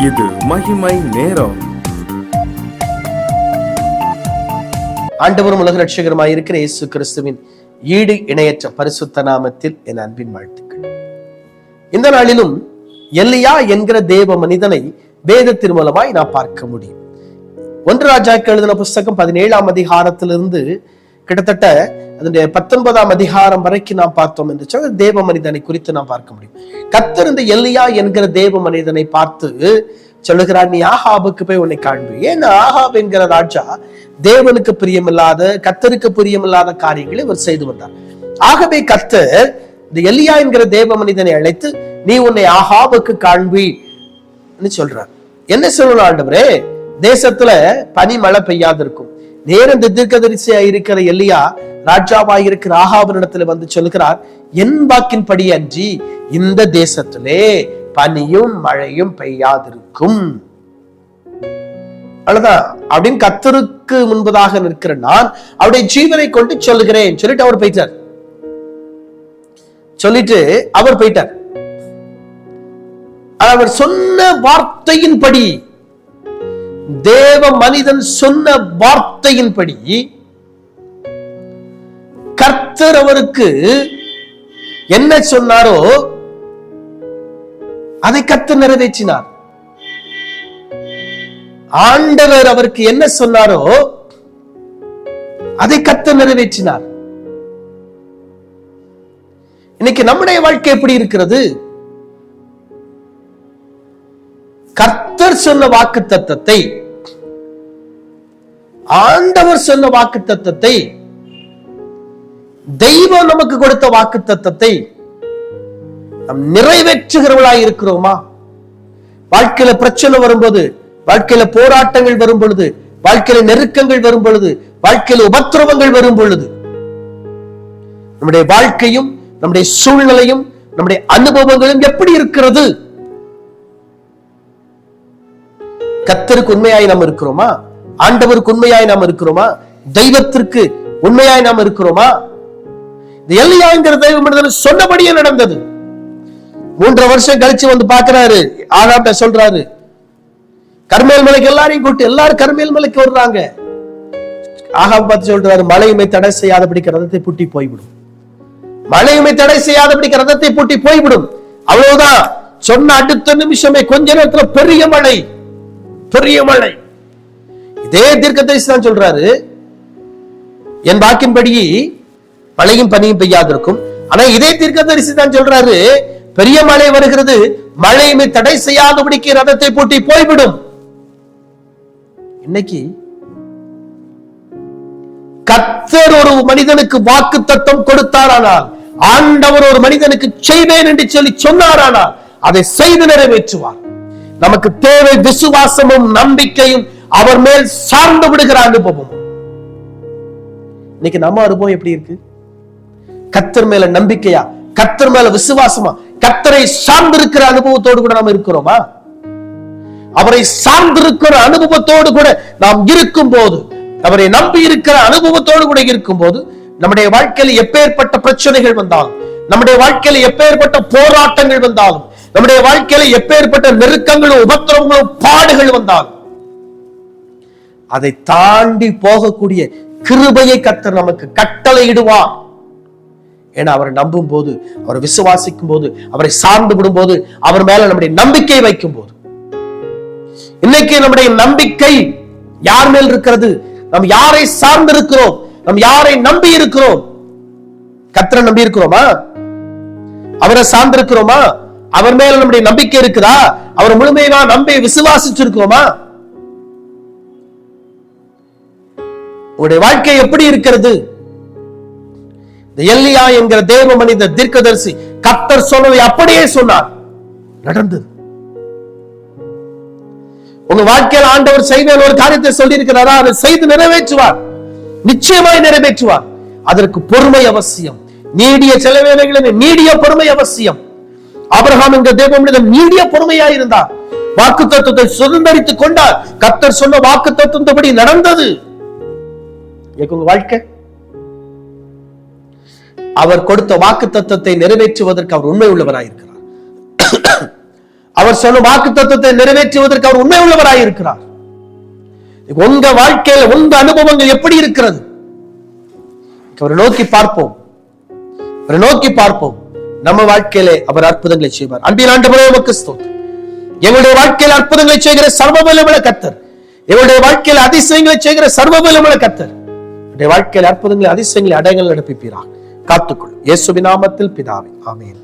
இது மகிமை நேரம். ஆண்டவரும் உலக ரட்சகருமாய் இருக்கிற இயேசு கிறிஸ்துவின் ஈடு இணையற்ற பரிசுத்த நாமத்தில் என் அன்பின் வாழ்த்துக்கள். இந்த நாளிலும் எலியா என்கிற தேவ மனிதனை வேதத்தின் மூலமாய் நாம் பார்க்க முடியும். 1 ராஜாக்கள் எழுதின புஸ்தகம் 17ஆம் அதிகாரத்திலிருந்து கிட்டத்தட்ட அதனுடைய 19ஆம் அதிகாரம் வரைக்கும் நாம் பார்த்தோம் என்று சொன்ன தேவ மனிதனை குறித்து நாம் பார்க்க முடியும். கர்த்தர் இந்த எலியா என்கிற தேவ மனிதனை பார்த்து சொல்லுகிறார், நீ ஆகாபுக்கு போய் உன்னை காண்பு. ஏன்னா ஆகாப் என்கிற ராஜா தேவனுக்கு பிரியமில்லாத, கர்த்தருக்கு பிரியமில்லாத காரியங்களை இவர் செய்து வந்தார். ஆகவே கர்த்தர் இந்த எலியா என்கிற தேவ மனிதனை அழைத்து நீ உன்னை ஆகாபுக்கு காண்பி சொல்றார். என்ன சொல்லணும் ஆண்டவரே, தேசத்துல பனி மழை பெய்யாது இருக்கும். நேரம் தீர்க்கதரிசியா இருக்கிற எலியா ராஜாவாய் இருக்கிற ஆகாபினிடத்துல வந்து சொல்லுகிறார், என் வாக்கின்படி அன்றி இந்த தேசத்திலே பனியும் மழையும் பெய்யாதிருக்கும். அவ்வளவுதான் அப்படின்னு கர்த்தருக்கு முன்பதாக நிற்கிற நான் அவருடைய ஜீவனை கொண்டு சொல்லுகிறேன் சொல்லிட்டு அவர் போயிட்டார். அவர் சொன்ன வார்த்தையின்படி, தேவ மனிதன் சொன்ன வார்த்தையின்படி கர்த்தர் அவருக்கு என்ன சொன்னாரோ அதை கர்த்தர் நிறைவேற்றினார். ஆண்டவர் அவருக்கு என்ன சொன்னாரோ அதை கர்த்தர் நிறைவேற்றினார். இன்னைக்கு நம்முடைய வாழ்க்கை எப்படி இருக்கிறது? கர்த்தர் சொன்ன வாக்கு தத்தத்தை, ஆண்டவர் சொன்ன வாக்கு தத்தத்தை, தெய்வம் நமக்கு கொடுத்த வாக்கு தத்தத்தை நாம் நிறைவேற்றுகிறவர்களாய் இருக்கிறோமா? வாழ்க்கையில பிரச்சனை வரும்போது, வாழ்க்கையில போராட்டங்கள் வரும் பொழுது, வாழ்க்கையில நெருக்கங்கள் வரும் பொழுது, வாழ்க்கையில உபத்திரவங்கள் வரும் பொழுது, நம்முடைய வாழ்க்கையும் நம்முடைய சூழ்நிலையும் நம்முடைய அனுபவங்களும் எப்படி இருக்கிறது? கர்த்தருக்கு உண்மையாய் நாம் இருக்கிறோமா? ஆண்டவருக்கு உண்மையாய் நாம் இருக்கிறோமா? தெய்வத்திற்கு உண்மையாய் நாம் இருக்கிறோமா? எலியா என்கிற தெய்வ மனிதன் சொன்னபடியே நடந்தது. 3 வருஷம் கழிச்சு வந்து பாக்குறாரு, ஆகாப்ட சொல்றாரு, கர்மேல் மலைக்கு எல்லாரையும் கூட்டு எல்லாரும் கர்மேல் மலைக்கு வர்றாங்க. ஆகாப் பார்த்து சொல்றாரு, மழையுமை தடை செய்யாதபடிக்கு ரதத்தை பூட்டி போய்விடும். மழையுமை தடை செய்யாதபடிக்கு ரதத்தை பூட்டி போய்விடும். அவ்வளவுதான். சொன்ன அடுத்த நிமிஷமே கொஞ்ச நேரத்துல பெரிய மழை, பெரிய மழை. இதே தீர்க்கதரிசி தான் சொல்றாரு, என் வாக்கின்படி மழையும் பனியும் பெய்யாதிருக்கும். ஆனா இதே தீர்க்கதரிசி தான் சொல்றாரு, பெரிய மழை வருகிறது, மழையுமே தடை செய்யாதபடிக்கு ரதத்தை பூட்டி போய்விடும். இன்னைக்கு கர்த்தர் ஒரு மனிதனுக்கு வாக்கு தத்தம் கொடுத்தாரானால், ஆண்டவர் ஒரு மனிதனுக்கு செய்வேன் என்று சொல்லி சொன்னாரானால் அதை செய்து நிறைவேற்றுவார். நமக்கு தேவை விசுவாசமும் நம்பிக்கையும் அவர் மேல் சார்ந்து விடுகிற அனுபவம். இன்னைக்கு நம்ம அனுபவம் எப்படி இருக்கு? கர்த்தர் மேல நம்பிக்கையா, கர்த்தர் மேல விசுவாசமா, கர்த்தரை சார்ந்திருக்கிற அனுபவத்தோடு கூட நாம் இருக்கிறோமா? அவரை சார்ந்திருக்கிற அனுபவத்தோடு கூட நாம் இருக்கும் போது, அவரை நம்பி இருக்கிற அனுபவத்தோடு கூட இருக்கும் போது, நம்முடைய வாழ்க்கையில் எப்பேற்பட்ட பிரச்சனைகள் வந்தாலும், நம்முடைய வாழ்க்கையில் எப்பேற்பட்ட போராட்டங்கள் வந்தாலும், நம்முடைய வாழ்க்கையில எப்பேற்பட்ட நெருக்கங்களும் உபத்திரவங்களும் பாடுகள் வந்தாலும் அதை தாண்டி போகக்கூடிய கிருபையை கர்த்தர் நமக்கு கட்டளையிடுவார். ஏன்னா அவரை நம்பும் போது, அவரை விசுவாசிக்கும் போது, அவரை சார்ந்து விடும் போது, அவர் மேல நம்முடைய நம்பிக்கை வைக்கும் போது. இன்னைக்கு நம்முடைய நம்பிக்கை யார் மேல் இருக்கிறது? நாம் யாரை சார்ந்து இருக்கிறோம்? நாம் யாரை நம்பி இருக்கிறோம்? கர்த்தரை நம்பி இருக்கிறோமா? அவரை சார்ந்து இருக்கிறோமா? அவர் மேல நம்முடைய நம்பிக்கை இருக்குதா? அவர் முழுமையா நம்பி விசுவாசிச்சிருக்கோமா? உங்களுடைய வாழ்க்கை எப்படி இருக்கிறது? எலியா என்கிற தேவ மனித தீர்க்கதரிசி கர்த்தர் சொன்னதை அப்படியே சொன்னார், நடந்தது. உங்க வாழ்க்கையில் ஆண்டவர் செய்வேன் ஒரு காரியத்தை சொல்லி இருக்கிறாரா? அதை செய்து நிறைவேற்றுவார், நிச்சயமாய் நிறைவேற்றுவார். அதற்கு பொறுமை அவசியம். நீடிய சில வேளைகளில் நீடிய பொறுமை அவசியம். ஆபிரகாம் என்ற தேவ மனிதன் நீடிய பொறுமையாய் இருந்தார், வாக்கு தத்துவத்தை சுதந்தரித்துக் கொண்டார். கர்த்தர் சொன்ன வாக்கு தத்துவப்படி நடந்தது. உங்க வாழ்க்கை அவர் கொடுத்த வாக்கு தத்தத்தை நிறைவேற்றுவதற்கு அவர் உண்மை உள்ளவராயிருக்கிறார். அவர் சொன்ன வாக்கு தத்துவத்தை நிறைவேற்றுவதற்கு அவர் உண்மை உள்ளவராய் இருக்கிறார். உங்க வாழ்க்கையில உங்க அனுபவங்கள் எப்படி இருக்கிறது? அவரை நோக்கி பார்ப்போம், அவரை நோக்கி பார்ப்போம். நம்ம வாழ்க்கையிலே அவர் அற்புதங்களை செய்வார். அன்பின் ஆண்டவரே உமக்கு ஸ்தோத்திரம். எங்களுடைய வாழ்க்கையில் அற்புதங்களை செய்கிற சர்வவல்லமையுள்ள கர்த்தர், எங்களுடைய வாழ்க்கையில் அதிசயங்களை செய்கிற சர்வவல்லமையுள்ள கர்த்தர், வாழ்க்கையில் அற்புதங்களை அதிசயங்களை அடையாளங்கள் நடப்பிப்பீராக. காத்துக்கொள். இயேசுவின் நாமத்தில் பிதாவே, ஆமென்.